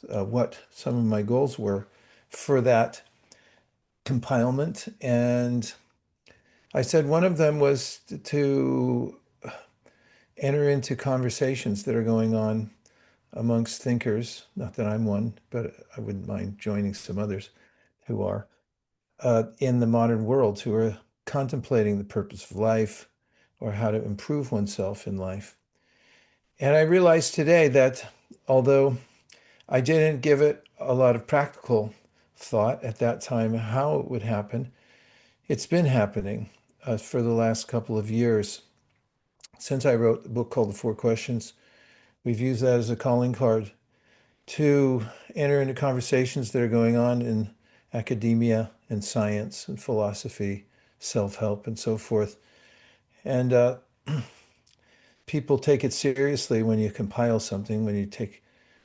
what some of my goals were for that compilement. And I said one of them was to enter into conversations that are going on amongst thinkers. Not that I'm one, but I wouldn't mind joining some others who are in the modern world who are contemplating the purpose of life or how to improve oneself in life. And I realized today that although I didn't give it a lot of practical thought at that time how it would happen, it's been happening for the last couple of years. Since I wrote the book called The Four Questions, we've used that as a calling card to enter into conversations that are going on in academia and science and philosophy, self-help, and so forth. And people take it seriously when you compile something, when you take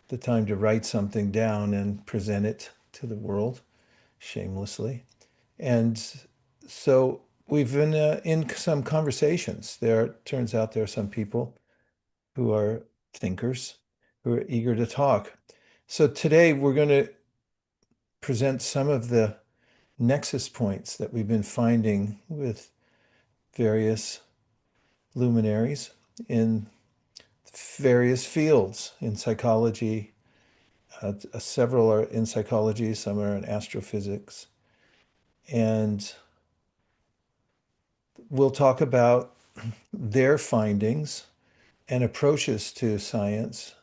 the time to write something down and present it to the world shamelessly. And so we've been in some conversations. There turns out there are some people who are thinkers who are eager to talk. So today we're going to present some of the nexus points that we've been finding with various luminaries in various fields in psychology. Several are in psychology, some are in astrophysics. And we'll talk about their findings and approaches to science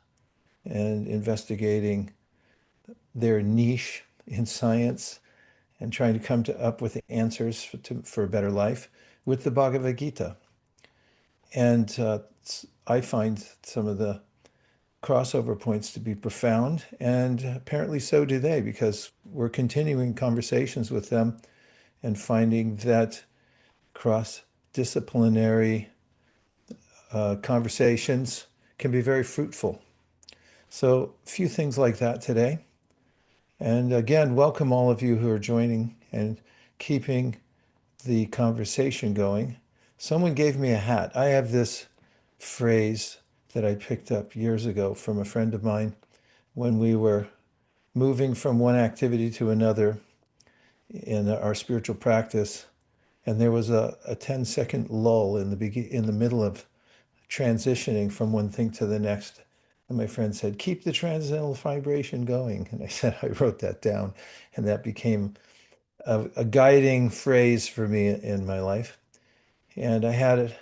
and investigating their niche in science and trying to come up with answers for a better life with the Bhagavad Gita. And I find some of the crossover points to be profound, and apparently so do they, because we're continuing conversations with them and finding that cross-disciplinary conversations can be very fruitful. So a few things like that today. And again, welcome all of you who are joining and keeping the conversation going. Someone gave me a hat. I have this phrase that I picked up years ago from a friend of mine when we were moving from one activity to another in our spiritual practice. And there was a 10-second lull in the middle of transitioning from one thing to the next. And my friend said, keep the transcendental vibration going. And I said, I wrote that down. And that became a guiding phrase for me in my life. And I had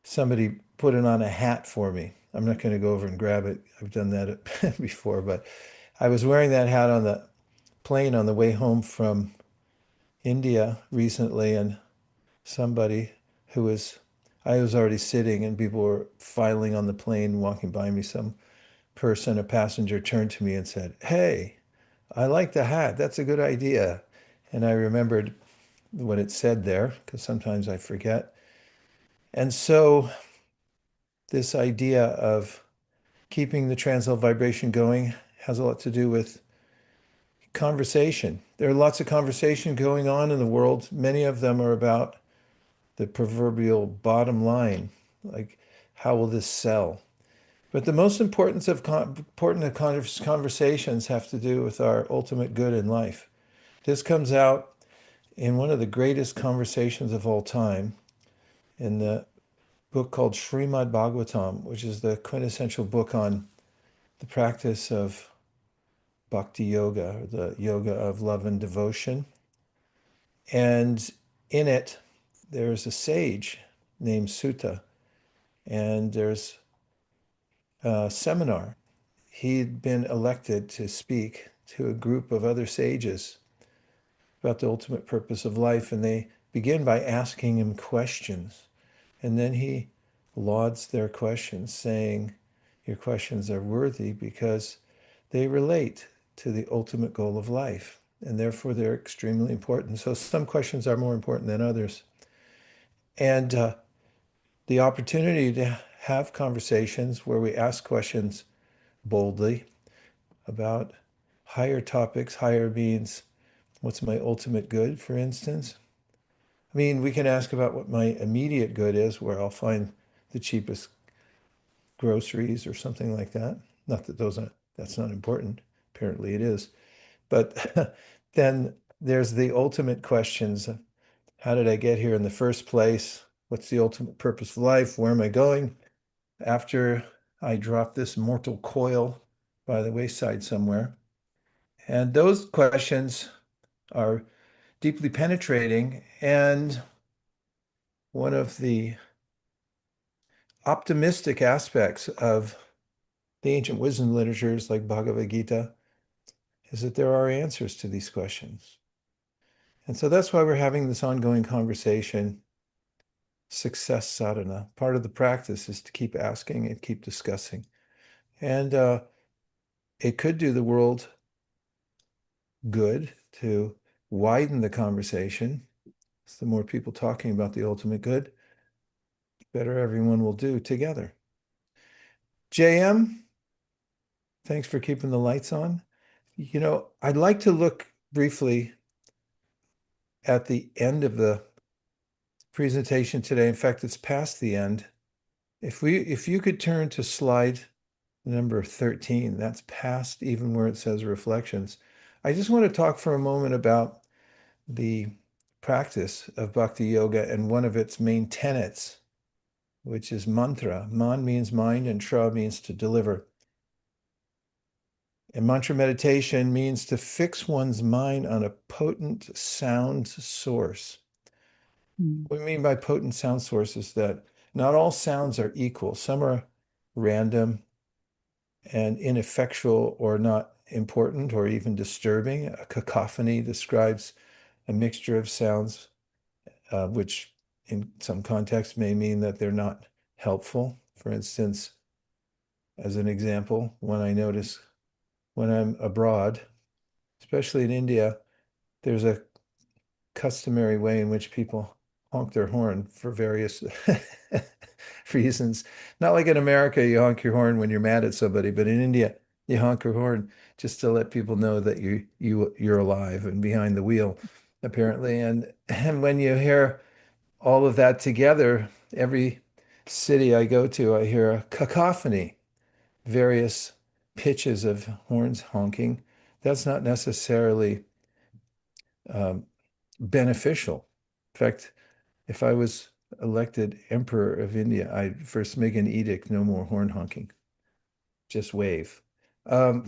somebody put it on a hat for me. I'm not going to go over and grab it. I've done that before, but I was wearing that hat on the plane on the way home from India recently, and somebody who was, I was already sitting and people were filing on the plane, walking by me. Some person, a passenger, turned to me and said, "Hey, I like the hat. That's a good idea." And I remembered what it said there because sometimes I forget. And so this idea of keeping the transcendental vibration going has a lot to do with conversation. There are lots of conversation going on in the world. Many of them are about the proverbial bottom line, like how will this sell? But the most important conversations have to do with our ultimate good in life. This comes out in one of the greatest conversations of all time in the book called Srimad Bhagavatam, which is the quintessential book on the practice of bhakti yoga, or the yoga of love and devotion. And in it, there's a sage named Sutta, and there's a seminar. He'd been elected to speak to a group of other sages about the ultimate purpose of life, and they begin by asking him questions. And then he lauds their questions, saying, your questions are worthy because they relate to the ultimate goal of life, and therefore they're extremely important. So some questions are more important than others. And the opportunity to have conversations where we ask questions boldly about higher topics, higher means, what's my ultimate good, for instance? I mean, we can ask about what my immediate good is, where I'll find the cheapest groceries or something like that. Not that that's not important. Apparently it is. But then there's the ultimate questions. How did I get here in the first place? What's the ultimate purpose of life? Where am I going after I drop this mortal coil by the wayside somewhere? And those questions are deeply penetrating. And one of the optimistic aspects of the ancient wisdom literatures like Bhagavad Gita is that there are answers to these questions. And so that's why we're having this ongoing conversation, success sadhana. Part of the practice is to keep asking and keep discussing. And it could do the world good to widen the conversation. So the more people talking about the ultimate good, the better everyone will do together. JM, thanks for keeping the lights on. I'd like to look briefly at the end of the presentation today. In fact, it's past the end. If you could turn to slide number 13, that's past even where it says reflections. I just want to talk for a moment about the practice of bhakti yoga and one of its main tenets, which is mantra. Man means mind and tra means to deliver. And mantra meditation means to fix one's mind on a potent sound source. What we mean by potent sound source is that not all sounds are equal. Some are random and ineffectual or not important or even disturbing. A cacophony describes a mixture of sounds, which in some contexts may mean that they're not helpful. For instance, as an example, when I notice when I'm abroad, especially in India, there's a customary way in which people honk their horn for various reasons. Not like in America, you honk your horn when you're mad at somebody, but in India, you honk your horn just to let people know that you're alive and behind the wheel, apparently. And when you hear all of that together, every city I go to, I hear a cacophony, various pitches of horns honking. That's not necessarily um, beneficial. In fact, if I was elected Emperor of India, I'd first make an edict, no more horn honking, just wave. Um,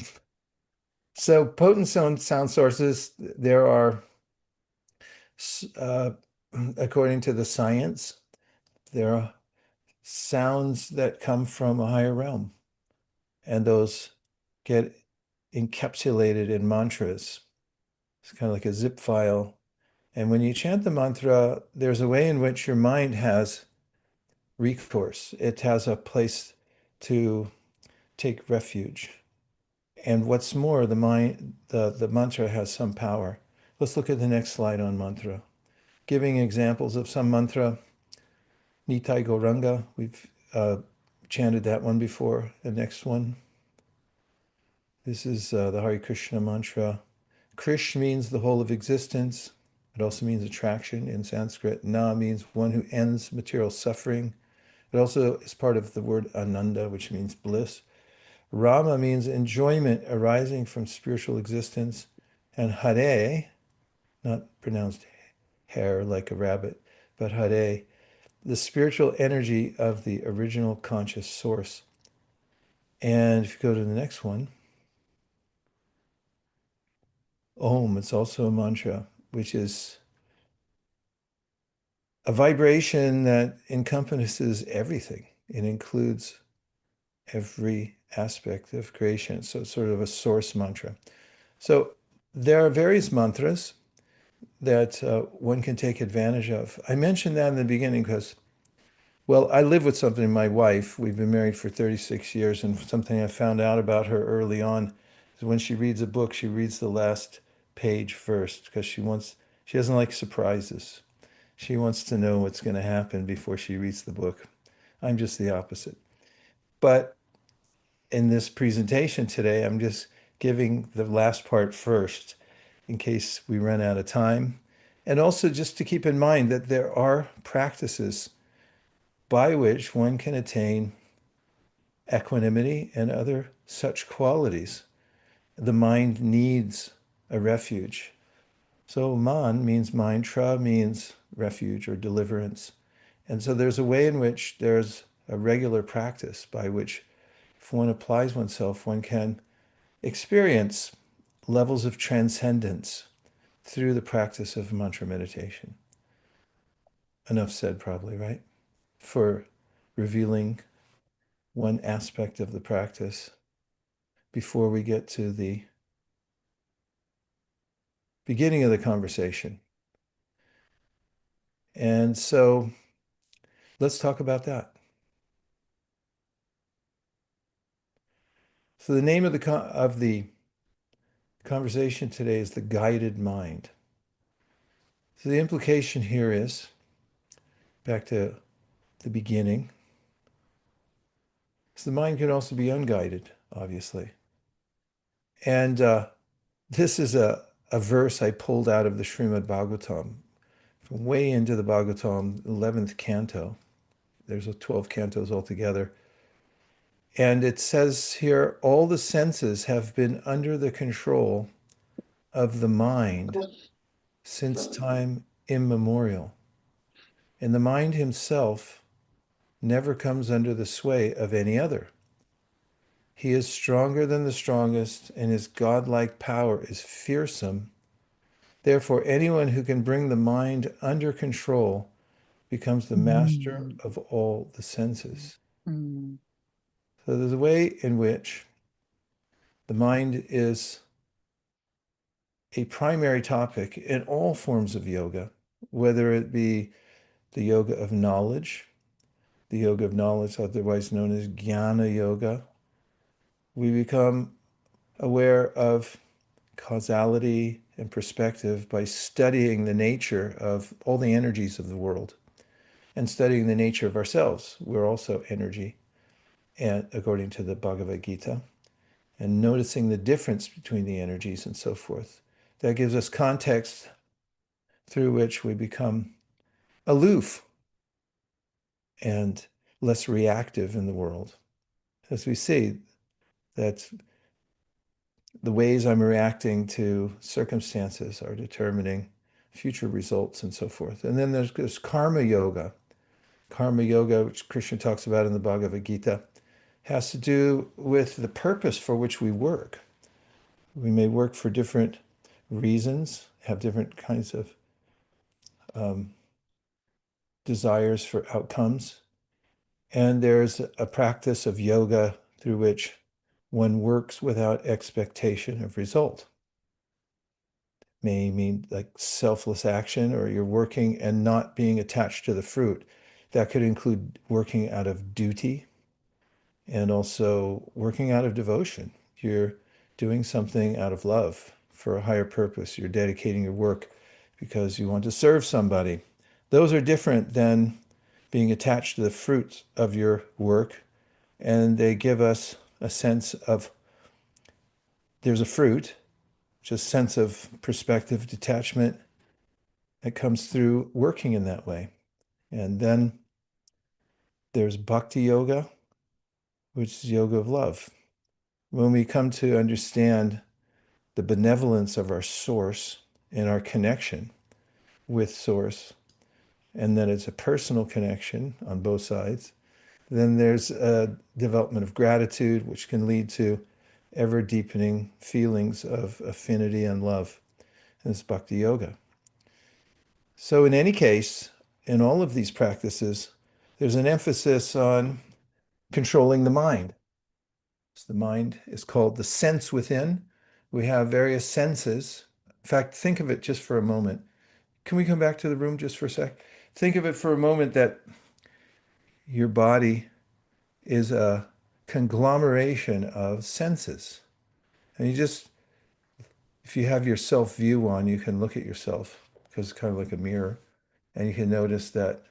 so potent sound sources, there are, uh, according to the science, there are sounds that come from a higher realm, and those get encapsulated in mantras. It's kind of like a zip file. And when you chant the mantra, there's a way in which your mind has recourse. It has a place to take refuge. And what's more, the mantra has some power. Let's look at the next slide on mantra. Giving examples of some mantra. Nitai Gauranga, we've chanted that one before. The next one. This is the Hare Krishna mantra. Krish means the whole of existence. It also means attraction in Sanskrit. Na means one who ends material suffering. It also is part of the word ananda, which means bliss. Rama means enjoyment arising from spiritual existence. And Hare, not pronounced hare like a rabbit, but Hare, the spiritual energy of the original conscious source. And if you go to the next one, Om, it's also a mantra, which is a vibration that encompasses everything. It includes every aspect of creation. So it's sort of a source mantra. So there are various mantras that one can take advantage of. I mentioned that in the beginning because, well, I live with something, my wife. We've been married for 36 years, and something I found out about her early on is when she reads a book, she reads the last page first because she doesn't like surprises. She wants to know what's going to happen before she reads the book. I'm just the opposite. But in this presentation today, I'm just giving the last part first in case we run out of time. And also just to keep in mind that there are practices by which one can attain equanimity and other such qualities. The mind needs a refuge. So man means mind, tra means refuge or deliverance. And so there's a way in which there's a regular practice by which if one applies oneself, one can experience levels of transcendence through the practice of mantra meditation. Enough said, probably, right? For revealing one aspect of the practice before we get to the beginning of the conversation. And so let's talk about that. So the name of the conversation today is the guided mind. So the implication here is back to the beginning. So the mind can also be unguided, obviously. And this is a verse I pulled out of the Srimad Bhagavatam, from way into the Bhagavatam, 11th canto. There's 12 cantos altogether. And it says here, all the senses have been under the control of the mind since time immemorial. And the mind himself never comes under the sway of any other. He is stronger than the strongest, and his godlike power is fearsome. Therefore, anyone who can bring the mind under control becomes the master Mm, of all the senses. mm, So there's a way in which the mind is a primary topic in all forms of yoga, whether it be the yoga of knowledge, otherwise known as jnana yoga. We become aware of causality and perspective by studying the nature of all the energies of the world and studying the nature of ourselves. We're also energy, and according to the Bhagavad Gita, and noticing the difference between the energies and so forth. That gives us context through which we become aloof and less reactive in the world. As we see that the ways I'm reacting to circumstances are determining future results and so forth. And then there's karma yoga. Karma yoga, which Krishna talks about in the Bhagavad Gita, has to do with the purpose for which we work. We may work for different reasons, have different kinds of um, desires for outcomes. And there's a practice of yoga through which one works without expectation of result. May mean like selfless action, or you're working and not being attached to the fruit. That could include working out of duty and also working out of devotion. You're doing something out of love for a higher purpose. You're dedicating your work because you want to serve somebody. Those are different than being attached to the fruits of your work, and they give us a sense of there's a fruit, just sense of perspective, detachment that comes through working in that way. And then there's bhakti yoga, which is yoga of love. When we come to understand the benevolence of our source and our connection with source, and that it's a personal connection on both sides, then there's a development of gratitude, which can lead to ever deepening feelings of affinity and love. And it's bhakti yoga. So, in any case, in all of these practices, there's an emphasis on controlling the mind. So the mind is called the sense within. We have various senses. In fact, think of it just for a moment. Can we come back to the room just for a sec? Think of it for a moment that your body is a conglomeration of senses. And you just, if you have your self view on, you can look at yourself because it's kind of like a mirror. And you can notice that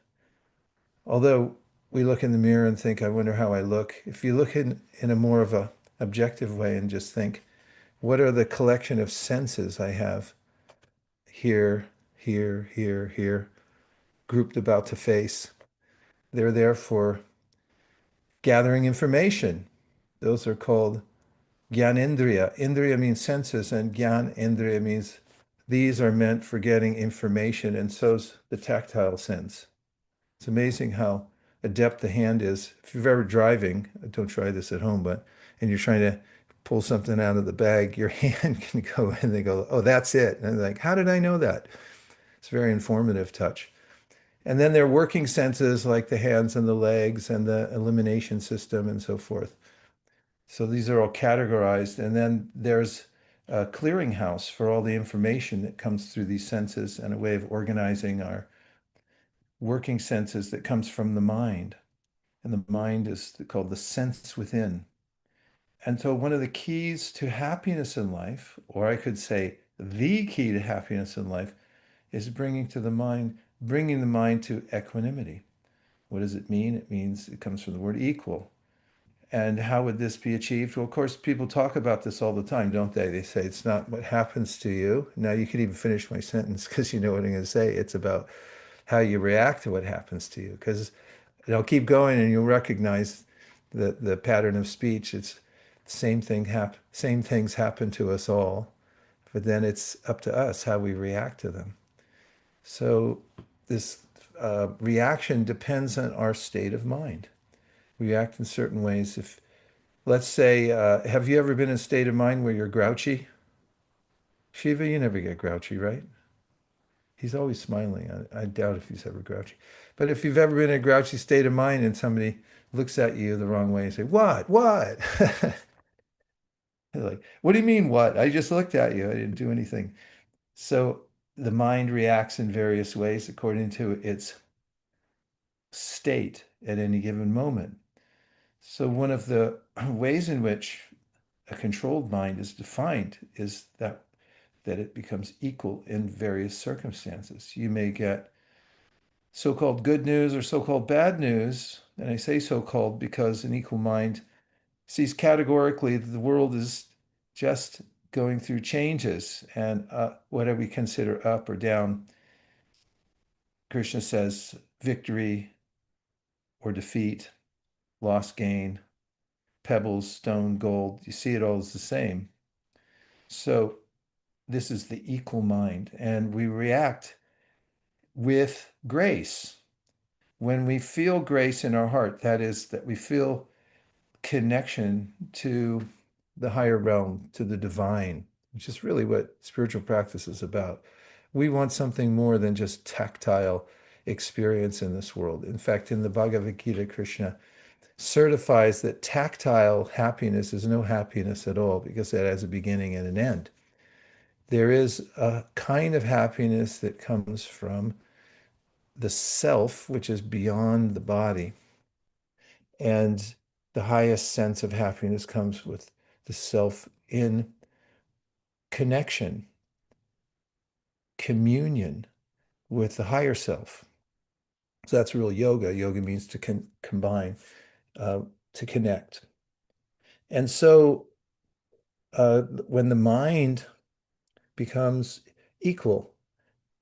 although we look in the mirror and think, I wonder how I look, if you look in a more of a objective way and just think, what are the collection of senses I have here, here, here, here, grouped about the face? They're there for gathering information. Those are called Gyanendriya. Indriya means senses, and Gyanendriya means these are meant for getting information, and so's the tactile sense. It's amazing how adept the hand is. If you're ever driving, don't try this at home, but and you're trying to pull something out of the bag, your hand can go and they go, oh, that's it. And they're like, how did I know that? It's a very informative touch. And then there are working senses like the hands and the legs and the elimination system and so forth. So these are all categorized. And then there's a clearinghouse for all the information that comes through these senses and a way of organizing our working senses that comes from the mind. And the mind is called the sense within. And so one of the keys to happiness in life, or I could say the key to happiness in life, is bringing the mind to equanimity. What does it mean? It means it comes from the word equal. And how would this be achieved? Well, of course, people talk about this all the time, don't they? They say it's not what happens to you. Now, you could even finish my sentence because you know what I'm going to say. It's about how you react to what happens to you. Because I'll keep going and you'll recognize the pattern of speech. It's the same things happen to us all, but then it's up to us how we react to them. So this reaction depends on our state of mind. We act in certain ways. If, let's say, have you ever been in a state of mind where you're grouchy? Shiva, you never get grouchy, right? He's always smiling. I doubt if he's ever grouchy. But if you've ever been in a grouchy state of mind and somebody looks at you the wrong way and say, "What? What?" Like, "What do you mean, what? I just looked at you. I didn't do anything." So the mind reacts in various ways according to its state at any given moment. So one of the ways in which a controlled mind is defined is that it becomes equal in various circumstances. You may get so-called good news or so-called bad news, and I say so-called because an equal mind sees categorically that the world is just going through changes, and whatever we consider up or down, Krishna says victory or defeat, loss, gain, pebbles, stone, gold, you see it all as the same. So this is the equal mind, and we react with grace. When we feel grace in our heart, that is, that we feel connection to the higher realm, to the divine, which is really what spiritual practice is about. We want something more than just tactile experience in this world. In fact, in the Bhagavad Gita, Krishna certifies that tactile happiness is no happiness at all because it has a beginning and an end. There is a kind of happiness that comes from the self, which is beyond the body. And the highest sense of happiness comes with the self in connection, communion with the higher self. So that's real yoga. Yoga means to combine, uh, to connect. And so when the mind becomes equal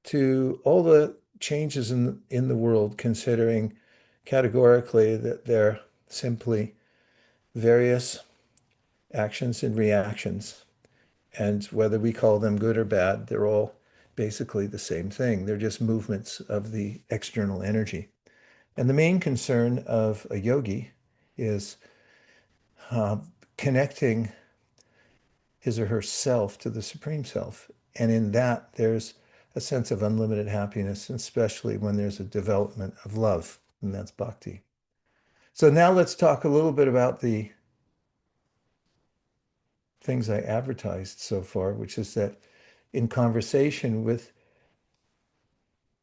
to all the changes in the world, considering categorically that they're simply various actions and reactions. And whether we call them good or bad, they're all basically the same thing. They're just movements of the external energy. And the main concern of a yogi is uh, connecting his or her self to the Supreme Self. And in that, there's a sense of unlimited happiness, especially when there's a development of love, and that's bhakti. So now let's talk a little bit about the things I advertised so far, which is that in conversation with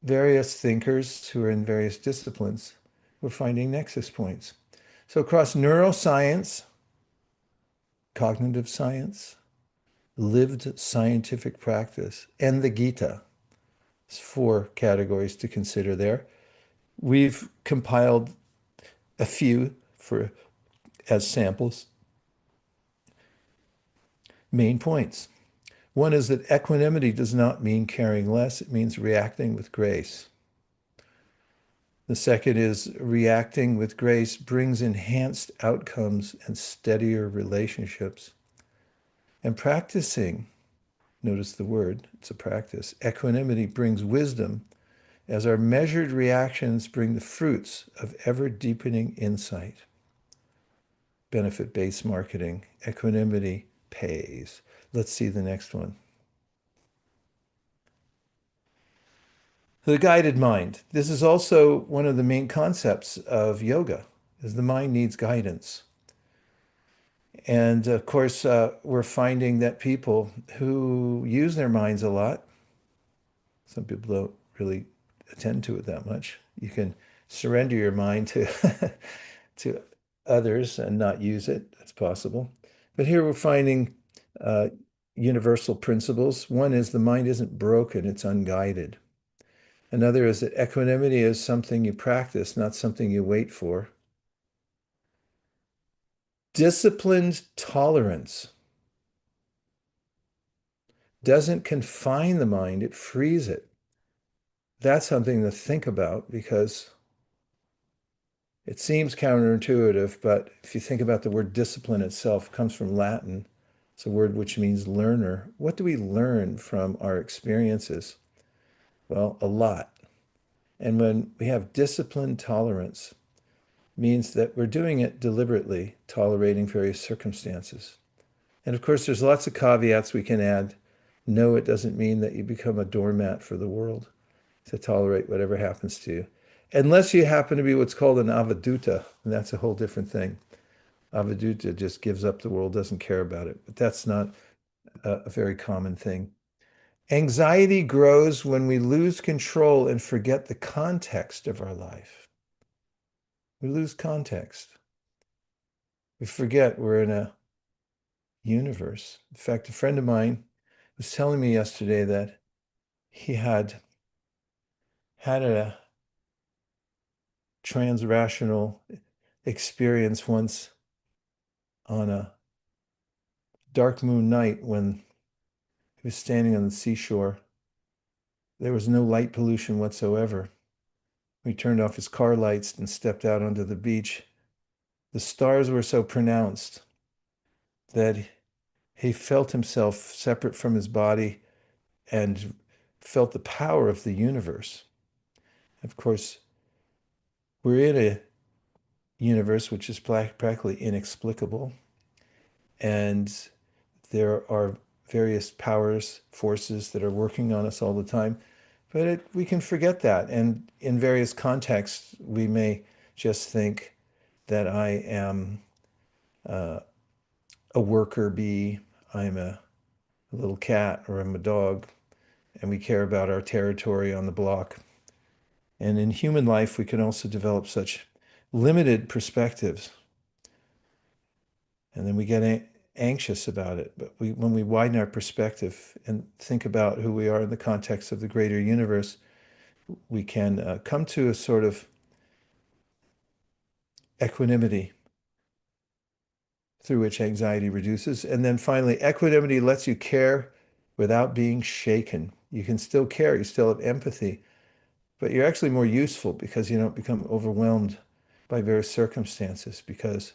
various thinkers who are in various disciplines, we're finding nexus points. So across neuroscience, cognitive science, lived scientific practice, and the Gita, it's four categories to consider there. We've compiled a few for as samples. Main points. One is that equanimity does not mean caring less, it means reacting with grace. The second is reacting with grace brings enhanced outcomes and steadier relationships. And practicing, notice the word, it's a practice. Equanimity brings wisdom as our measured reactions bring the fruits of ever deepening insight. Benefit-based marketing, equanimity pays. Let's see the next one. The guided mind. This is also one of the main concepts of yoga, is the mind needs guidance. And of course, we're finding that people who use their minds a lot, some people don't really attend to it that much. You can surrender your mind to to others and not use it. That's possible. But here we're finding uh, universal principles. One is the mind isn't broken, it's unguided. Another is that equanimity is something you practice, not something you wait for. Disciplined tolerance doesn't confine the mind, it frees it. That's something to think about because it seems counterintuitive, but if you think about the word discipline itself, it comes from Latin. It's a word which means learner. What do we learn from our experiences? Well, a lot. And when we have disciplined tolerance, means that we're doing it deliberately, tolerating various circumstances. And of course, there's lots of caveats we can add. No, it doesn't mean that you become a doormat for the world to tolerate whatever happens to you. Unless you happen to be what's called an avaduta, and that's a whole different thing. Avaduta just gives up the world, doesn't care about it. But that's not a very common thing. Anxiety grows when we lose control and forget the context of our life. We lose context. We forget we're in a universe. In fact, a friend of mine was telling me yesterday that he had a transrational experience once on a dark moon night when he was standing on the seashore. There was no light pollution whatsoever. He turned off his car lights and stepped out onto the beach. The stars were so pronounced that he felt himself separate from his body and felt the power of the universe. Of course, we're in a universe which is practically inexplicable, and there are various powers, forces that are working on us all the time. But we can forget that. And in various contexts, we may just think that I am uh, a worker bee, I'm a little cat, or I'm a dog, and we care about our territory on the block. And in human life, we can also develop such limited perspectives. And then we get anxious about it. But when we widen our perspective and think about who we are in the context of the greater universe, we can come to a sort of equanimity through which anxiety reduces. And then finally, equanimity lets you care without being shaken. You can still care, you still have empathy, but you're actually more useful because you don't become overwhelmed by various circumstances because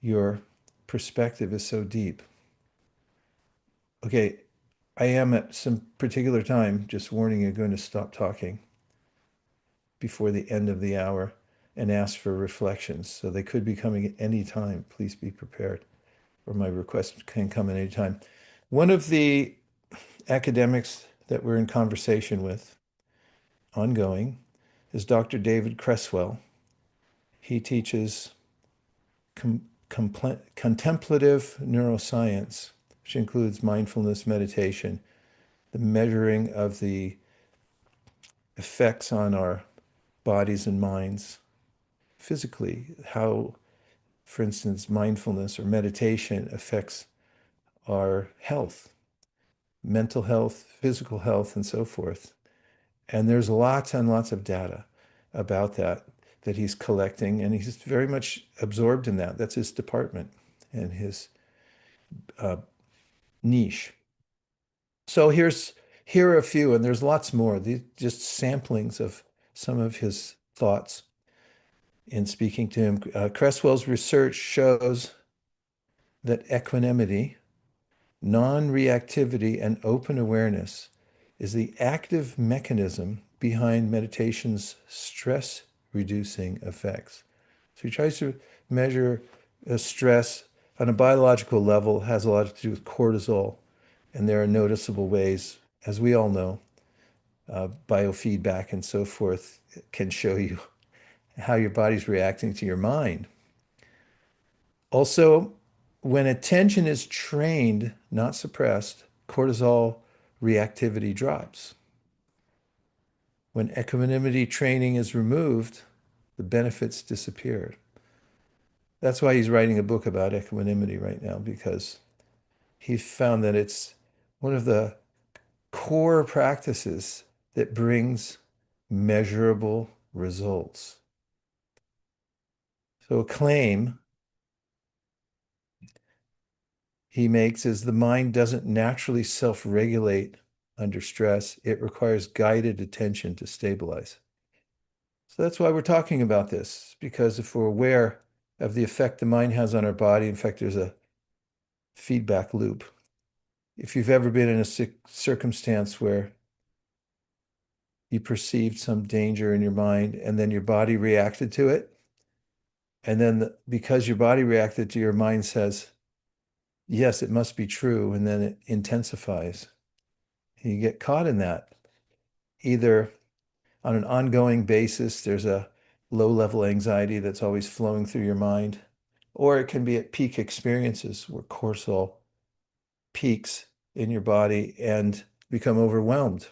your perspective is so deep. Okay, I am at some particular time, just warning you, going to stop talking before the end of the hour and ask for reflections. So they could be coming at any time. Please be prepared, or my request can come at any time. One of the academics that we're in conversation with, ongoing, is Dr. David Cresswell. He teaches contemplative neuroscience, which includes mindfulness meditation, the measuring of the effects on our bodies and minds physically, how, for instance, mindfulness or meditation affects our health, mental health, physical health, and so forth. And there's lots and lots of data about that he's collecting, and he's very much absorbed in that. That's his department and his uh, niche. So here are a few, and there's lots more. These just samplings of some of his thoughts in speaking to him. Cresswell's research shows that equanimity Non-reactivity and open awareness is the active mechanism behind meditation's stress-reducing effects. So he tries to measure stress on a biological level, has a lot to do with cortisol, and there are noticeable ways, as we all know, biofeedback and so forth can show you how your body's reacting to your mind. Also, when attention is trained, not suppressed, cortisol reactivity drops. When equanimity training is removed, the benefits disappear. That's why he's writing a book about equanimity right now, because he found that it's one of the core practices that brings measurable results. So a claim he makes is the mind doesn't naturally self-regulate under stress. It requires guided attention to stabilize. So that's why we're talking about this, because if we're aware of the effect the mind has on our body, in fact, there's a feedback loop. If you've ever been in a circumstance where you perceived some danger in your mind and then your body reacted to it, and then because your body reacted to your mind says, yes, it must be true, and then it intensifies. You get caught in that. Either on an ongoing basis, there's a low-level anxiety that's always flowing through your mind, or it can be at peak experiences where cortisol peaks in your body and become overwhelmed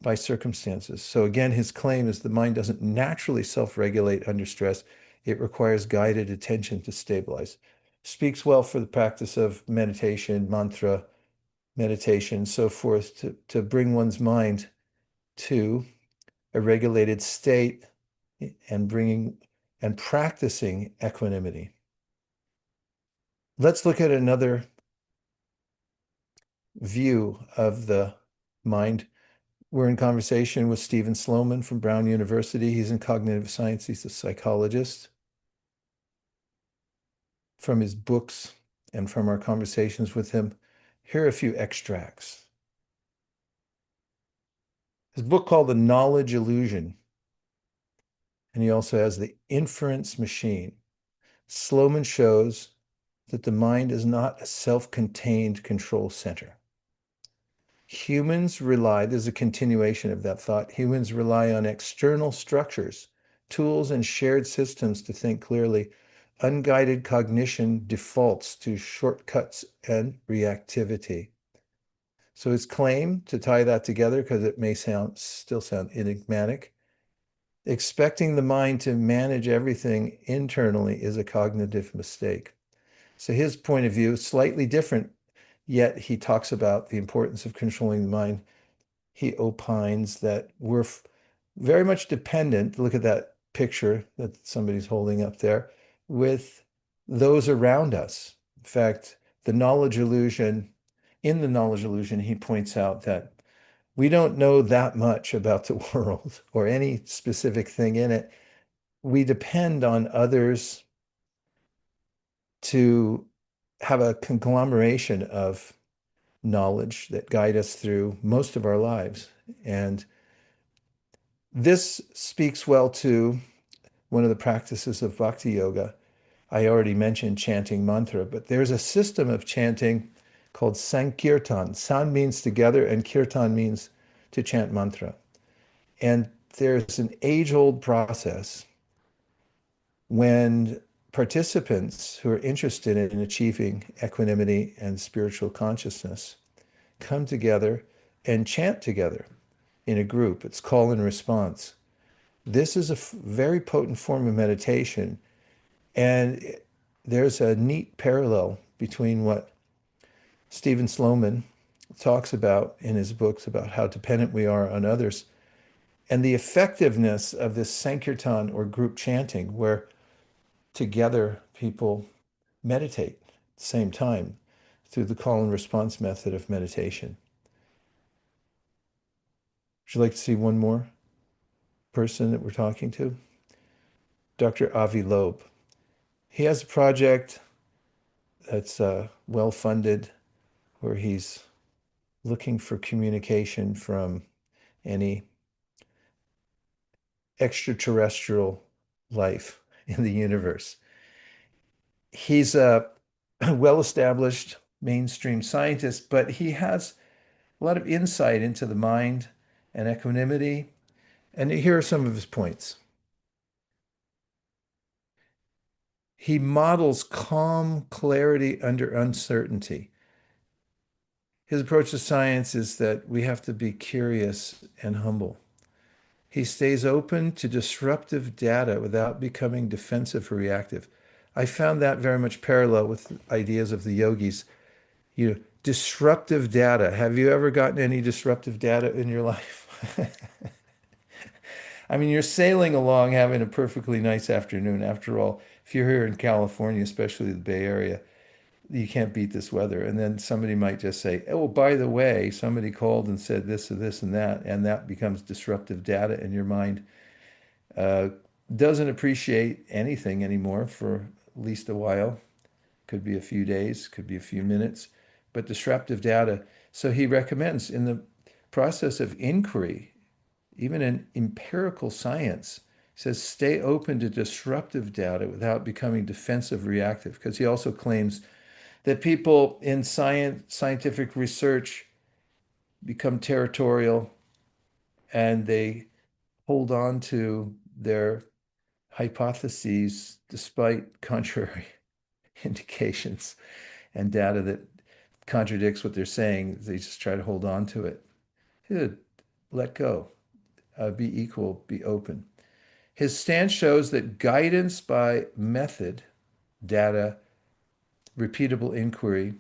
by circumstances. So again, his claim is the mind doesn't naturally self-regulate under stress. It requires guided attention to stabilize. Speaks well for the practice of meditation, mantra, meditation, so forth, to bring one's mind to a regulated state and bringing and practicing equanimity. Let's look at another view of the mind. We're in conversation with Stephen Sloman from Brown University. He's in cognitive science. He's a psychologist. From his books and from our conversations with him, here are a few extracts. His book called The Knowledge Illusion, and he also has The Inference Machine. Sloman shows that the mind is not a self-contained control center. Humans rely, there's a continuation of that thought, humans rely on external structures, tools, and shared systems to think clearly. Unguided cognition defaults to shortcuts and reactivity. So his claim, to tie that together, because it may still sound enigmatic, expecting the mind to manage everything internally is a cognitive mistake. So his point of view is slightly different, yet he talks about the importance of controlling the mind. He opines that we're very much dependent, look at that picture that somebody's holding up there, with those around us. In fact, the knowledge illusion, in the knowledge illusion, he points out that we don't know that much about the world or any specific thing in it. We depend on others to have a conglomeration of knowledge that guide us through most of our lives. And this speaks well to one of the practices of bhakti yoga. I already mentioned chanting mantra, but there's a system of chanting called sankirtan. San means together, and kirtan means to chant mantra. And there's an age-old process when participants who are interested in achieving equanimity and spiritual consciousness come together and chant together in a group. It's call and response. This is a very potent form of meditation, and there's a neat parallel between what Stephen Sloman talks about in his books about how dependent we are on others and the effectiveness of this sankirtan or group chanting, where together people meditate at the same time through the call and response method of meditation. Would you like to see one more person that we're talking to? Dr. Avi Loeb. He has a project that's well funded where he's looking for communication from any extraterrestrial life in the universe. He's a well-established mainstream scientist, but he has a lot of insight into the mind and equanimity. And here are some of his points. He models calm clarity under uncertainty. His approach to science is that we have to be curious and humble. He stays open to disruptive data without becoming defensive or reactive. I found that very much parallel with ideas of the yogis. Disruptive data. Have you ever gotten any disruptive data in your life? I mean, you're sailing along having a perfectly nice afternoon. After all, if you're here in California, especially the Bay Area, you can't beat this weather. And then somebody might just say, oh, by the way, somebody called and said this or this and that becomes disruptive data in your mind. Uh, doesn't appreciate anything anymore for at least a while. Could be a few days, could be a few minutes, but disruptive data. So he recommends in the process of inquiry, even in empirical science, he says stay open to disruptive data without becoming defensive reactive, because he also claims that people in scientific research become territorial and they hold on to their hypotheses despite contrary indications and data that contradicts what they're saying. They just try to hold on to it. Let go, be equal, be open. His stance shows that guidance by method, data, repeatable inquiry,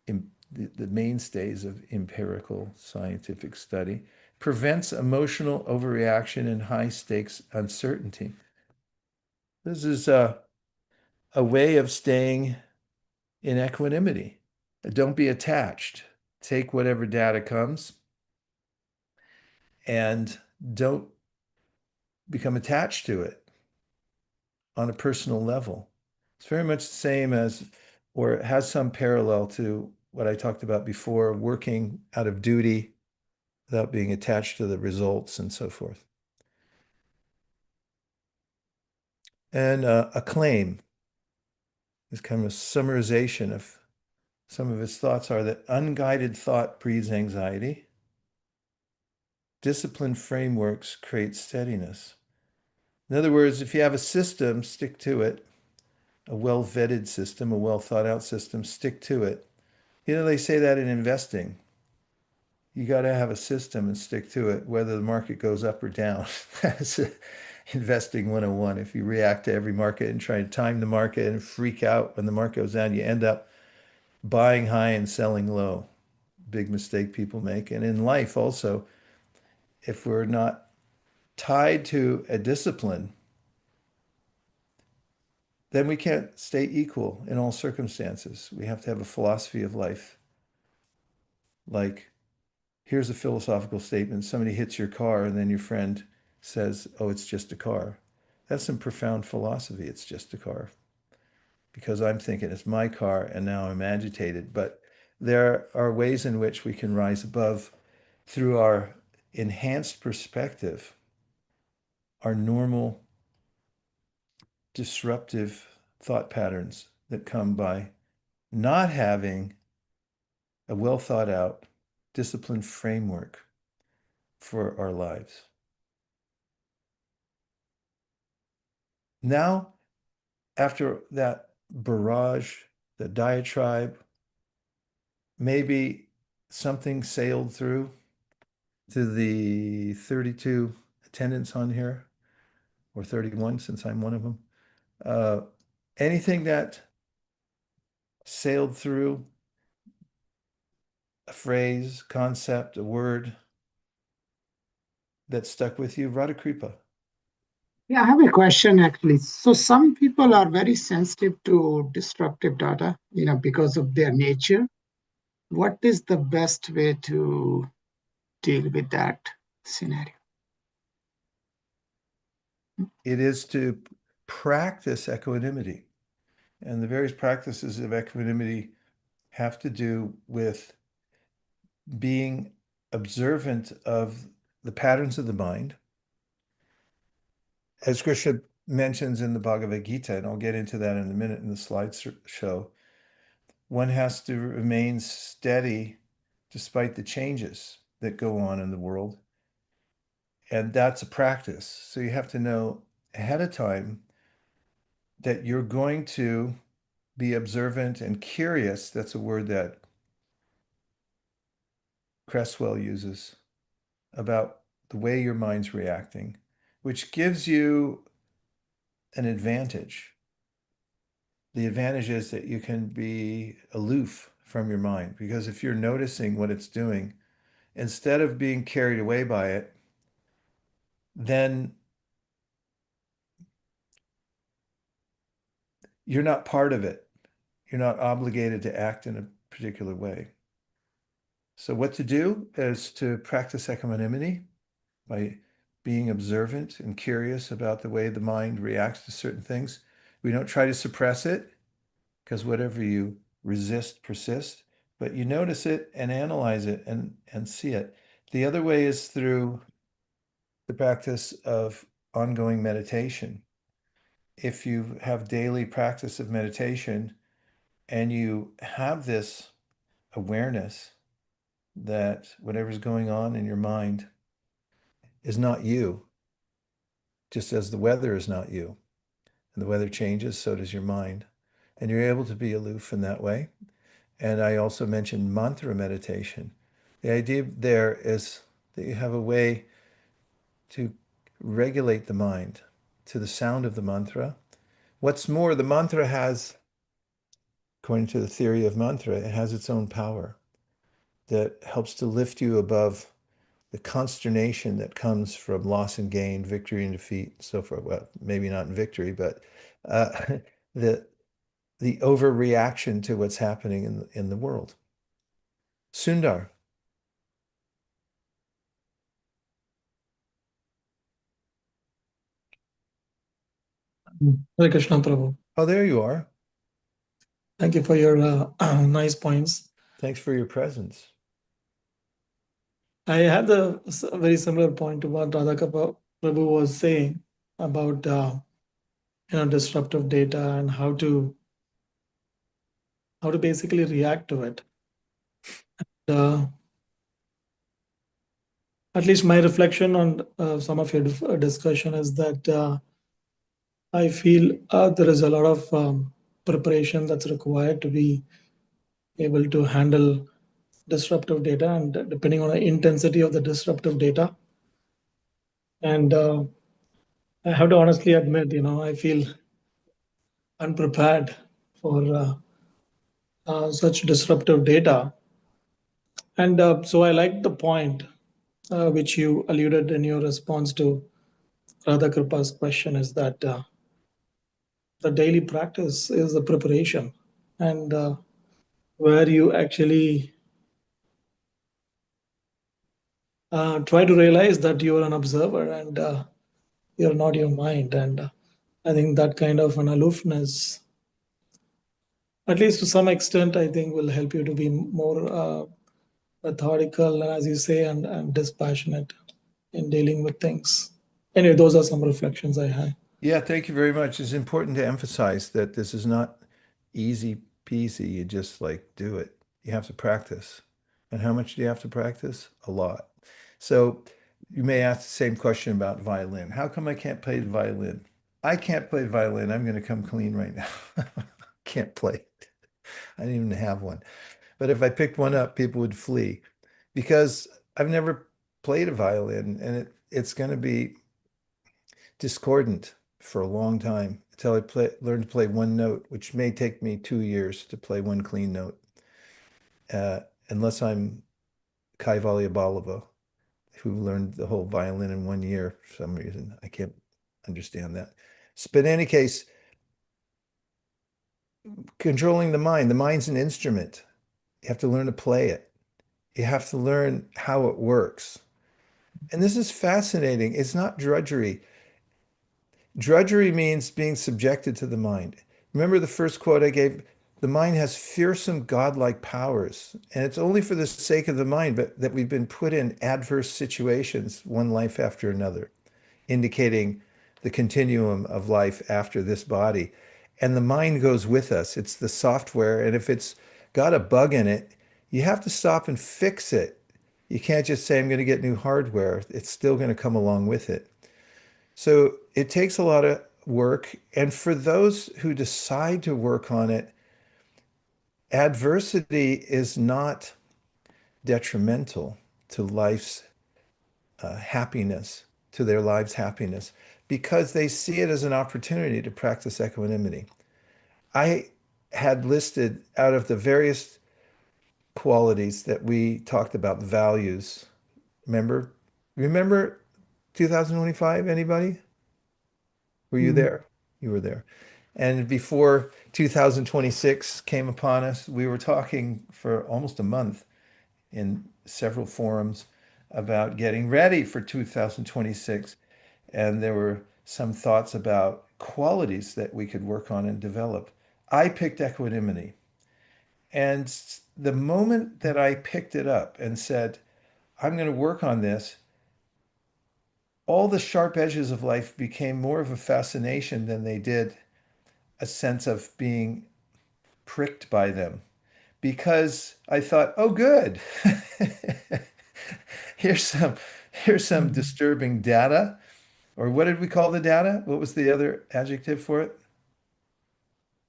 the mainstays of empirical scientific study, prevents emotional overreaction and high stakes uncertainty. This is a way of staying in equanimity. Don't be attached. Take whatever data comes and don't become attached to it on a personal level. It's very much the same as, or it has some parallel to what I talked about before, working out of duty without being attached to the results and so forth. And a claim is kind of a summarization of some of his thoughts are that unguided thought breeds anxiety. Disciplined frameworks create steadiness. In other words, if you have a system, stick to it. A well-vetted system, a well-thought-out system, stick to it. They say that in investing. You got to have a system and stick to it, whether the market goes up or down. That's investing 101. If you react to every market and try to time the market and freak out when the market goes down, you end up buying high and selling low. Big mistake people make. And in life also, if we're not tied to a discipline, then we can't stay equal in all circumstances. We have to have a philosophy of life. Like, here's a philosophical statement. Somebody hits your car and then your friend says, oh, it's just a car. That's some profound philosophy. It's just a car. Because I'm thinking it's my car and now I'm agitated. But there are ways in which we can rise above through our enhanced perspective, our normal disruptive thought patterns that come by not having a well thought out, disciplined framework for our lives. Now, after that barrage, the diatribe, maybe something sailed through to the 32 attendants on here, or 31 since I'm one of them. Uh, Anything that sailed through, a phrase, concept, a word that stuck with you, Radhakripa. Yeah, I have a question actually. So some people are very sensitive to disruptive data, because of their nature. What is the best way to deal with that scenario? It is to practice equanimity. And the various practices of equanimity have to do with being observant of the patterns of the mind. As Krishna mentions in the Bhagavad Gita, and I'll get into that in a minute in the slideshow, one has to remain steady despite the changes that go on in the world. And that's a practice. So you have to know ahead of time that you're going to be observant and curious. That's a word that Cresswell uses about the way your mind's reacting, which gives you an advantage. The advantage is that you can be aloof from your mind because if you're noticing what it's doing, instead of being carried away by it, then you're not part of it. You're not obligated to act in a particular way. So what to do is to practice equanimity by being observant and curious about the way the mind reacts to certain things. We don't try to suppress it because whatever you resist persists, but you notice it and analyze it and see it. The other way is through the practice of ongoing meditation. If you have daily practice of meditation and you have this awareness that whatever's going on in your mind is not you, just as the weather is not you. And the weather changes, so does your mind. And you're able to be aloof in that way. And I also mentioned mantra meditation. The idea there is that you have a way to regulate the mind to the sound of the mantra. What's more, the mantra has, according to the theory of mantra, it has its own power that helps to lift you above the consternation that comes from loss and gain, victory and defeat, and so forth. Well, maybe not in victory, but uh, the the overreaction to what's happening in the world. Sundar, Hare Krishna Prabhu. oh, there you are. Thank you for your nice points. Thanks for your presence. I had a very similar point to what Prabhu was saying about disruptive data and how to basically react to it. Uh, at least my reflection on some of your discussion is that I feel there is a lot of preparation that's required to be able to handle disruptive data, and depending on the intensity of the disruptive data. And I have to honestly admit, I feel unprepared for such disruptive data. And so I like the point which you alluded in your response to Radha Kripa's question is that the daily practice is the preparation, and where you actually try to realize that you're an observer and you're not your mind. And I think that kind of an aloofness, at least to some extent, I think will help you to be more methodical and, as you say, and dispassionate in dealing with things. Anyway, those are some reflections I had. Yeah, thank you very much. It's important to emphasize that this is not easy peasy. You just like do it. You have to practice. And how much do you have to practice? A lot. So you may ask the same question about violin. How come I can't play the violin? I can't play the violin. I'm going to come clean right now. Can't play it. I didn't even have one. But if I picked one up, people would flee because I've never played a violin and it's going to be discordant for a long time until learn to play one note, which may take me 2 years to play one clean note, uh, unless I'm Kai Valiabalova, who learned the whole violin in 1 year for some reason. I can't understand that. But in any case, controlling the mind's an instrument. You have to learn to play it. You have to learn how it works. And this is fascinating. It's not drudgery. Drudgery means being subjected to the mind. Remember the first quote I gave? The mind has fearsome godlike powers, and it's only for the sake of the mind but that we've been put in adverse situations, one life after another, indicating the continuum of life after this body. And the mind goes with us. It's the software, and if it's got a bug in it, you have to stop and fix it. You can't just say, I'm going to get new hardware. It's still going to come along with it. So it takes a lot of work. And for those who decide to work on it, adversity is not detrimental to life's happiness, to their lives' happiness, because they see it as an opportunity to practice equanimity. I had listed out of the various qualities that we talked about, values. Remember? Remember 2025? Anybody? Were you Mm. there? You were there. And before 2026 came upon us, we were talking for almost a month in several forums about getting ready for 2026. And there were some thoughts about qualities that we could work on and develop. I picked equanimity. And the moment that I picked it up and said, I'm going to work on this, all the sharp edges of life became more of a fascination than they did a sense of being pricked by them. Because I thought, oh, good. here's some here's some Mm. disturbing data. Or what did we call the data? What was the other adjective for it?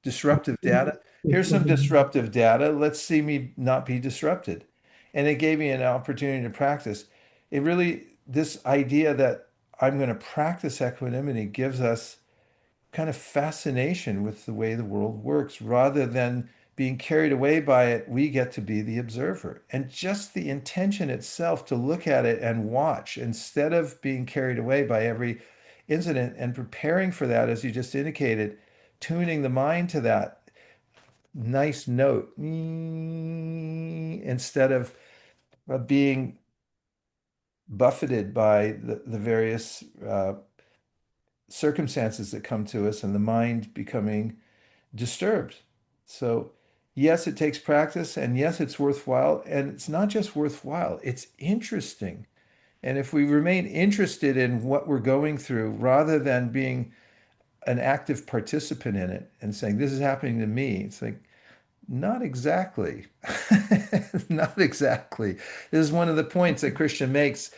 Disruptive data. Here's some disruptive data. Let's see me not be disrupted. And it gave me an opportunity to practice. It really, this idea that I'm going to practice equanimity gives us kind of fascination with the way the world works. Rather than being carried away by it, we get to be the observer. And just the intention itself to look at it and watch instead of being carried away by every incident and preparing for that, as you just indicated, tuning the mind to that nice note instead of being buffeted by the various circumstances that come to us and the mind becoming disturbed. So, yes, it takes practice, and yes, it's worthwhile. And it's not just worthwhile, it's interesting. And if we remain interested in what we're going through rather than being an active participant in it and saying, this is happening to me, it's like, not exactly. Not exactly. This is one of the points that Christian makes.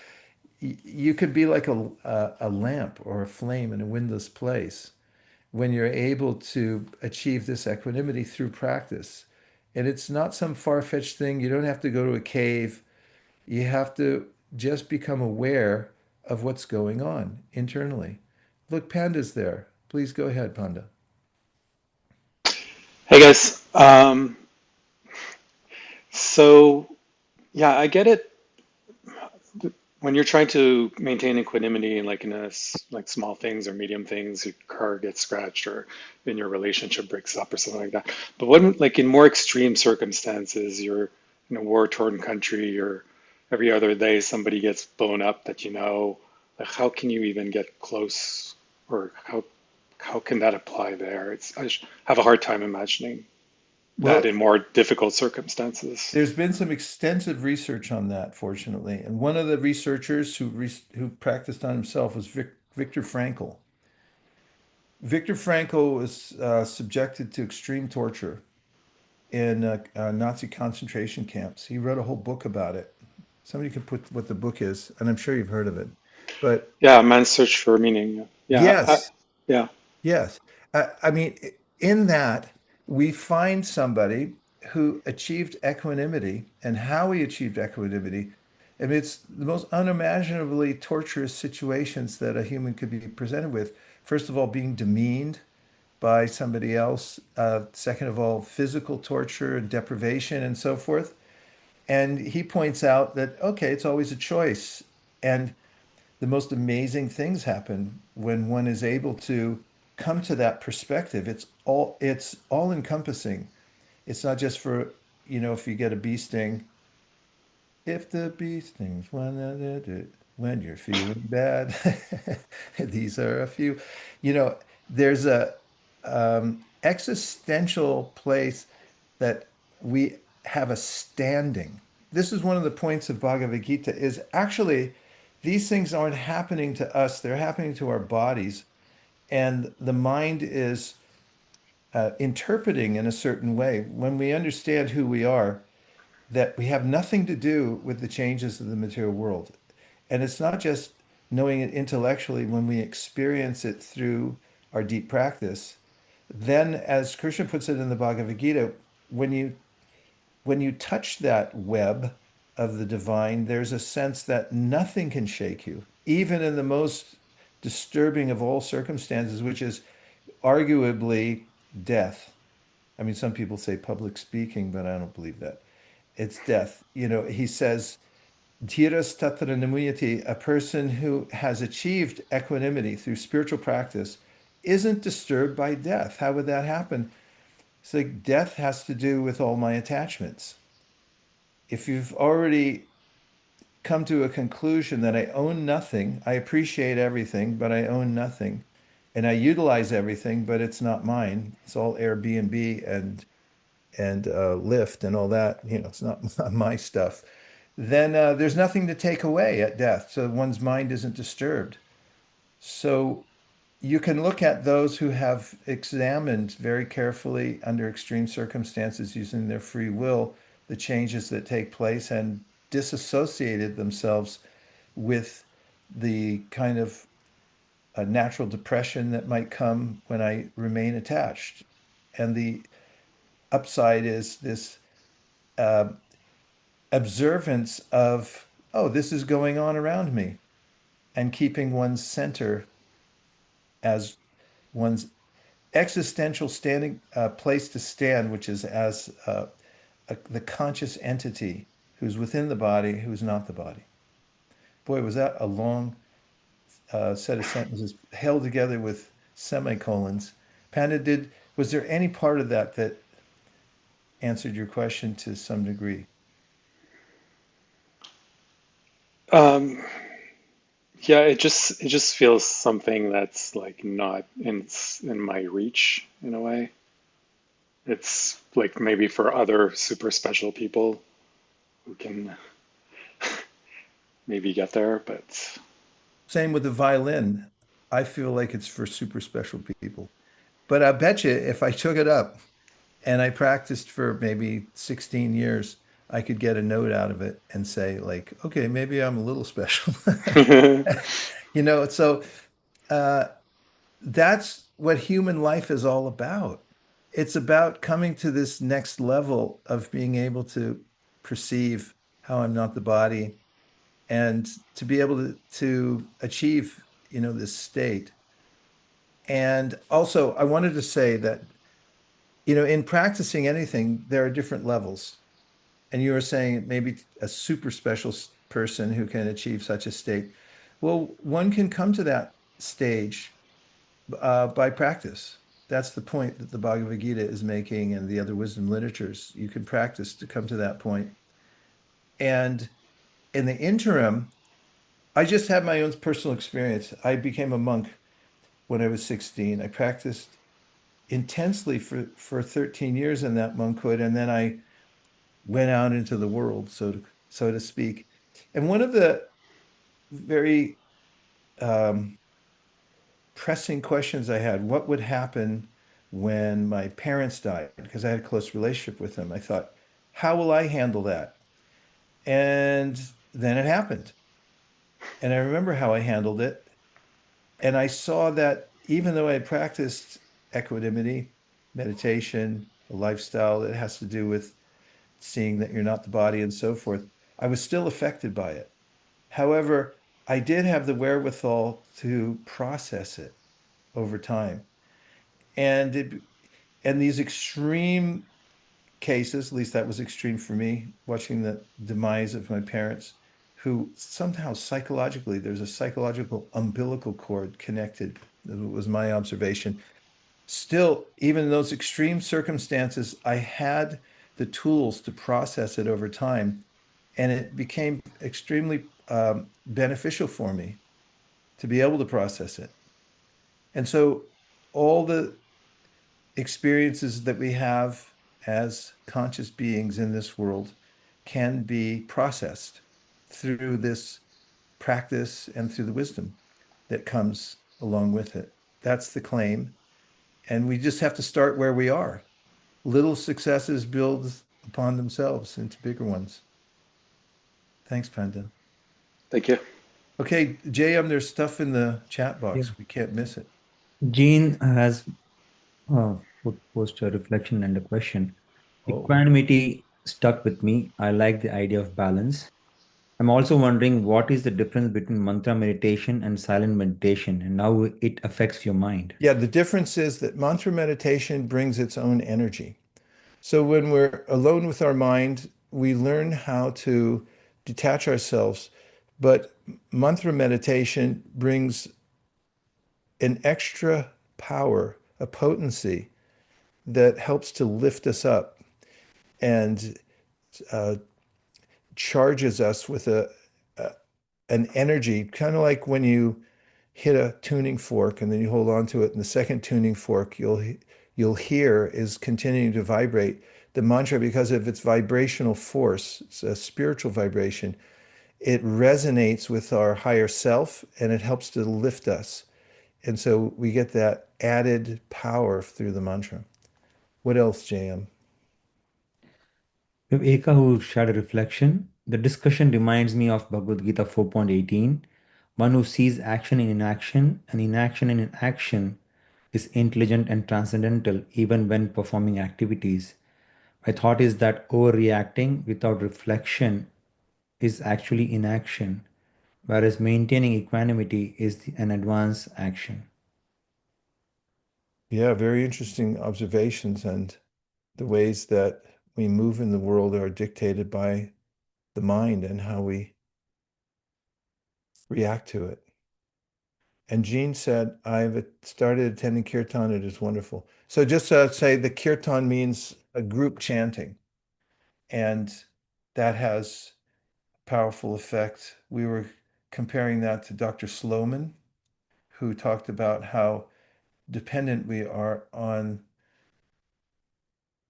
You could be like a lamp or a flame in a windless place when you're able to achieve this equanimity through practice. And it's not some far-fetched thing. You don't have to go to a cave. You have to just become aware of what's going on internally. Look, Panda's there. Please go ahead, Panda. Hey guys, so yeah, I get it. When you're trying to maintain equanimity in like like small things or medium things, your car gets scratched or then your relationship breaks up or something like that. But when like in more extreme circumstances, you're in a war-torn country or every other day somebody gets blown up that you know, like how can you even get close or how can that apply there? I just have a hard time imagining that Well, in more difficult circumstances. there's been some extensive research on that, fortunately. And one of the researchers who practiced on himself was Viktor Frankl. Viktor Frankl was subjected to extreme torture in Nazi concentration camps. He wrote a whole book about it. Somebody could put what the book is, and I'm sure you've heard of it. But Yeah, man's search for meaning. yes, Yeah, yes. I mean, in that, we find somebody who achieved equanimity and how he achieved equanimity. I mean, it's the most unimaginably torturous situations that a human could be presented with. First of all, being demeaned by somebody else. Second of all, physical torture and deprivation and so forth. And he points out that, okay, it's always a choice. And the most amazing things happen when one is able to come to that perspective. It's all encompassing. It's not just for, if you get a bee sting, if the bee stings when you're feeling bad, these are a few, you know, there's a existential place. that we have a standing. This is one of the points of Bhagavad Gita is actually these things aren't happening to us, they're happening to our bodies. And the mind is interpreting in a certain way. When we understand who we are, that we have nothing to do with the changes of the material world. And it's not just knowing it intellectually when we experience it through our deep practice. Then, as Krishna puts it in the Bhagavad Gita, when you when you touch that web of the divine, there's a sense that nothing can shake you, even in the most disturbing of all circumstances, which is arguably death. I mean, some people say public speaking, but I don't believe that. It's death. He says, Dhiras tatra nimuyati, a person who has achieved equanimity through spiritual practice isn't disturbed by death. How would that happen? It's like death has to do with all my attachments. If you've already come to a conclusion that I own nothing, I appreciate everything, but I own nothing, and I utilize everything, but it's not mine. It's all Airbnb and Lyft and all that. It's not my stuff. Then there's nothing to take away at death, so one's mind isn't disturbed. So you can look at those who have examined very carefully under extreme circumstances using their free will the changes that take place and disassociated themselves with the kind of a natural depression that might come when I remain attached. And the upside is this uh, observance of, oh, this is going on around me, and keeping one's center as one's existential standing place to stand, which is as the conscious entity who's within the body, who's not the body. Boy, was that a long set of sentences held together with semicolons. Panda, was there any part of that that answered your question to some degree? Um, yeah, it just feels something that's like not in my reach in a way. It's like maybe for other super special people who can maybe get there, but Same with the violin. I feel like it's for super special people. But I bet you if I took it up and I practiced for maybe 16 years, I could get a note out of it and say, like, okay, maybe I'm a little special. So uh, that's what human life is all about. It's about coming to this next level of being able to perceive how I'm not the body and to be able to achieve, this state. And also, I wanted to say that, in practicing anything, there are different levels. And you were saying maybe a super special person who can achieve such a state. Well, one can come to that stage by practice. That's the point that the Bhagavad Gita is making and the other wisdom literatures. You can practice to come to that point. And in the interim, I just had my own personal experience. I became a monk when I was 16. I practiced intensely for 13 years in that monkhood, and then I went out into the world, so to speak. And one of the very um, pressing questions I had, what would happen when my parents died? Because I had a close relationship with them. I thought, how will I handle that? And then it happened. And I remember how I handled it. And I saw that even though I had practiced equanimity, meditation, a lifestyle that has to do with seeing that you're not the body and so forth, I was still affected by it. However, I did have the wherewithal to process it over time. And these extreme cases, at least that was extreme for me, watching the demise of my parents, who somehow psychologically, there's a psychological umbilical cord connected. That was my observation. Still, even in those extreme circumstances, I had the tools to process it over time, and it became extremely beneficial for me to be able to process it. And so, all the experiences that we have as conscious beings in this world can be processed through this practice and through the wisdom that comes along with it. That's the claim. And we just have to start where we are. Little successes build upon themselves into bigger ones. Thanks, Panda. Thank you. Okay, JM, there's stuff in the chat Yeah. box. We can't miss it. Jean has posed a reflection and a question. Oh, Equanimity stuck with me. I like the idea of balance. I'm also wondering what is the difference between mantra meditation and silent meditation and how it affects your mind. yeah, the difference is that mantra meditation brings its own energy. So when we're alone with our mind, we learn how to detach ourselves. But mantra meditation brings an extra power, a potency that helps to lift us up and uh, charges us with an energy, kind of like when you hit a tuning fork and then you hold on to it, and the second tuning fork you'll hear is continuing to vibrate. The mantra, because of its vibrational force, it's a spiritual vibration, it resonates with our higher self and it helps to lift us. And so we get that added power through the mantra. What else, JM? We have Eka who shared a reflection. The discussion reminds me of Bhagavad Gita 4.18. One who sees action in inaction, and inaction in action is intelligent and transcendental even when performing activities. My thought is that overreacting without reflection is actually inaction, whereas maintaining equanimity is an advanced action. Yeah, very interesting observations. And the ways that we move in the world are dictated by the mind and how we react to it. And Jean said, I've started attending kirtan. It is wonderful. So just to say the kirtan means a group chanting, and that has powerful effect. We were comparing that to Dr. Sloman, who talked about how dependent we are on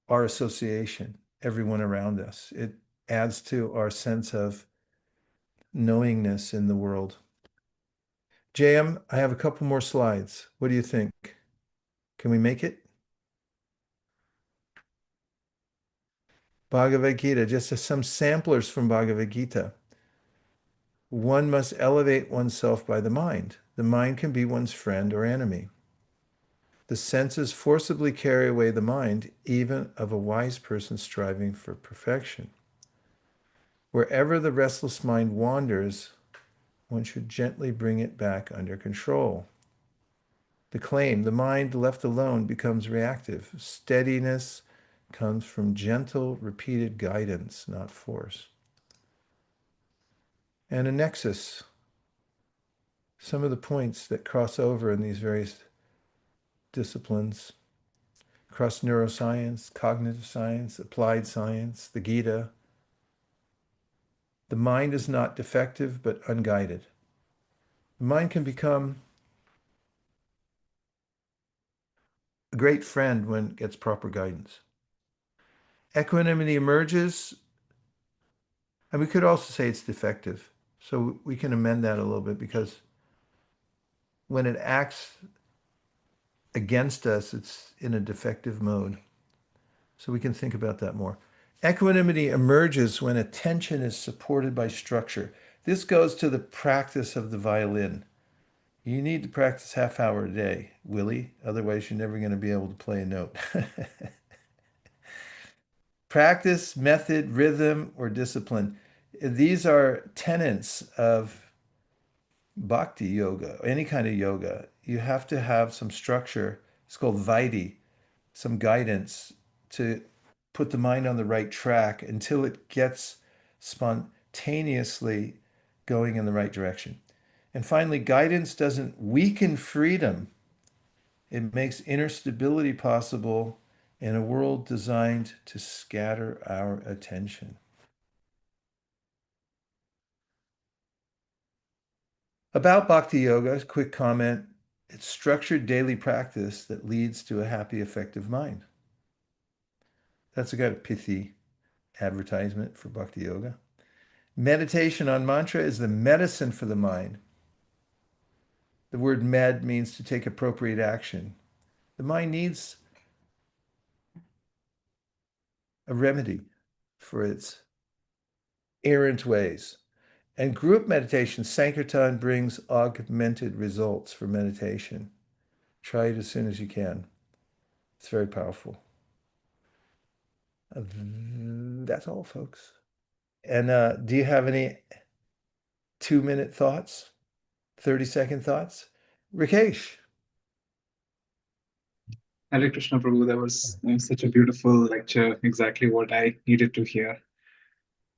our association, everyone around us. It adds to our sense of knowingness in the world. JM, I have a couple more slides. What do you think? Can we make it? Bhagavad Gita, just some samplers from Bhagavad Gita. One must elevate oneself by the mind. The mind can be one's friend or enemy. The senses forcibly carry away the mind, even of a wise person striving for perfection. Wherever the restless mind wanders, one should gently bring it back under control. The claim, the mind left alone becomes reactive. Steadiness comes from gentle, repeated guidance, not force. And a nexus, some of the points that cross over in these various disciplines, across neuroscience, cognitive science, applied science, the Gita. The mind is not defective, but unguided. The mind can become a great friend when it gets proper guidance. Equanimity emerges, and we could also say it's defective. So we can amend that a little bit, because when it acts against us, it's in a defective mode. So we can think about that more. Equanimity emerges when attention is supported by structure. This goes to the practice of the violin. You need to practice half hour a day, Willie. Otherwise, you're never going to be able to play a note. Practice, method, rhythm, or discipline. These are tenets of bhakti yoga, any kind of yoga. You have to have some structure. It's called vaidhi, some guidance to put the mind on the right track until it gets spontaneously going in the right direction. And finally, guidance doesn't weaken freedom. It makes inner stability possible in a world designed to scatter our attention. About Bhakti Yoga, quick comment. It's structured daily practice that leads to a happy, effective mind. That's a kind of pithy advertisement for Bhakti Yoga. Meditation on mantra is the medicine for the mind. The word med means to take appropriate action. The mind needs a remedy for its errant ways. And group meditation, Sankirtan brings augmented results for meditation. Try it as soon as you can. It's very powerful. That's all, folks. And do you have any 2-minute thoughts? 30-second thoughts? Rikesh. Hare Krishna Prabhu, that was such a beautiful lecture, exactly what I needed to hear.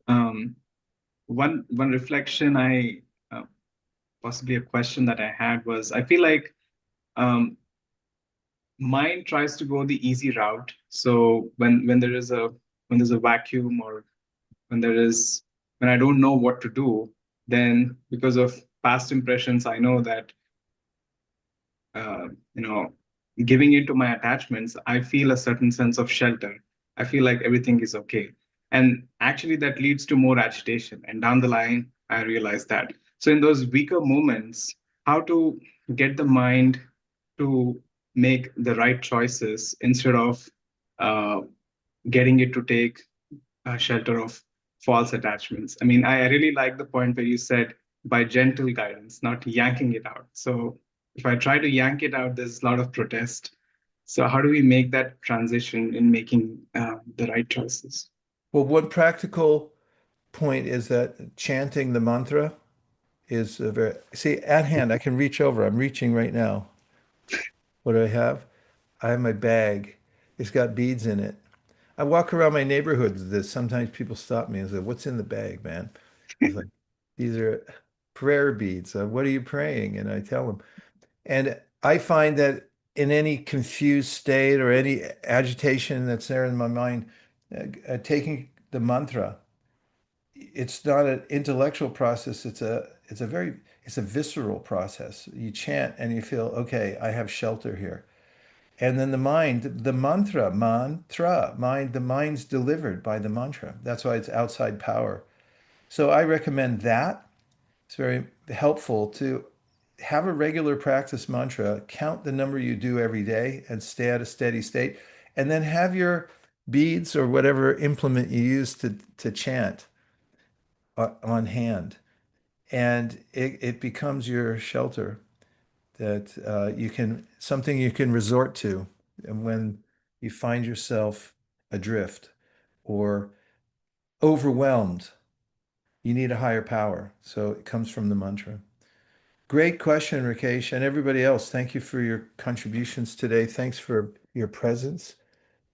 One reflection possibly a question that I had was, I feel like mind tries to go the easy route. So when there's a vacuum, or when I don't know what to do, then because of past impressions, I know that giving into my attachments, I feel a certain sense of shelter. I feel like everything is okay. And actually, that leads to more agitation. And down the line, I realized that. So, in those weaker moments, how to get the mind to make the right choices instead of getting it to take shelter of false attachments. I mean, I really like the point where you said by gentle guidance, not yanking it out. So if I try to yank it out, there's a lot of protest. So how do we make that transition in making the right choices? Well, one practical point is that chanting the mantra is very, see, at hand, I can reach over. I'm reaching right now. What do I have? I have my bag. It's got beads in it. I walk around my neighborhood with this. Sometimes people stop me and say, "What's in the bag, man?" I was like, "These are prayer beads. What are you praying?" And I tell them. And I find that in any confused state or any agitation that's there in my mind, taking the mantra, it's not an intellectual process. It's a visceral process. You chant and you feel, okay, I have shelter here. And then the mind, the mantra, mind, the mind's delivered by the mantra. That's why it's outside power. So I recommend that. It's very helpful to have a regular practice mantra, count the number you do every day and stay at a steady state, and then have your beads or whatever implement you use to chant on hand. And it becomes your shelter that something you can resort to. And when you find yourself adrift or overwhelmed, you need a higher power. So it comes from the mantra. Great question, Rakesh, and everybody else. Thank you for your contributions today. Thanks for your presence.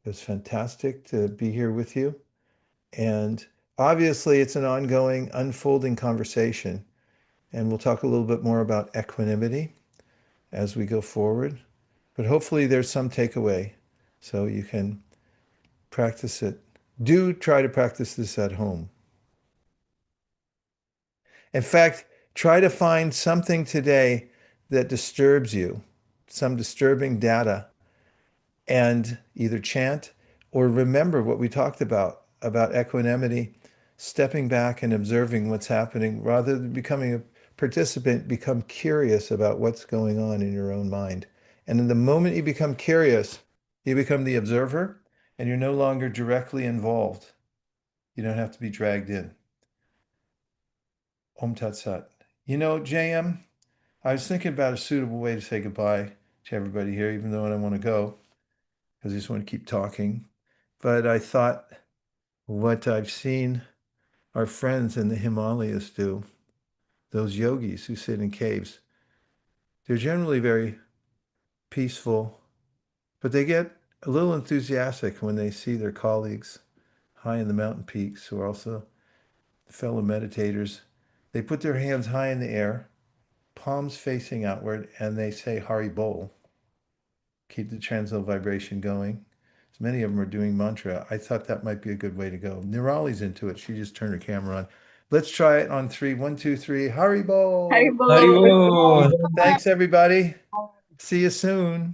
It was fantastic to be here with you. And obviously, it's an ongoing, unfolding conversation. And we'll talk a little bit more about equanimity as we go forward. But hopefully, there's some takeaway so you can practice it. Do try to practice this at home. In fact, try to find something today that disturbs you, some disturbing data, and either chant or remember what we talked about equanimity, stepping back and observing what's happening rather than becoming a participant, become curious about what's going on in your own mind. And in the moment you become curious, you become the observer and you're no longer directly involved. You don't have to be dragged in. Om Tat Sat. You know, JM, I was thinking about a suitable way to say goodbye to everybody here, even though I don't want to go, because I just want to keep talking. But I thought what I've seen our friends in the Himalayas do, those yogis who sit in caves, they're generally very peaceful, but they get a little enthusiastic when they see their colleagues high in the mountain peaks who are also fellow meditators. They put their hands high in the air, palms facing outward, and they say Hari Bol. Keep the transcendental vibration going. As many of them are doing mantra. I thought that might be a good way to go. Nirali's into it. She just turned her camera on. Let's try it on 3. 1, 2, 3. Hari Bol. Haribol. Thanks, everybody. See you soon.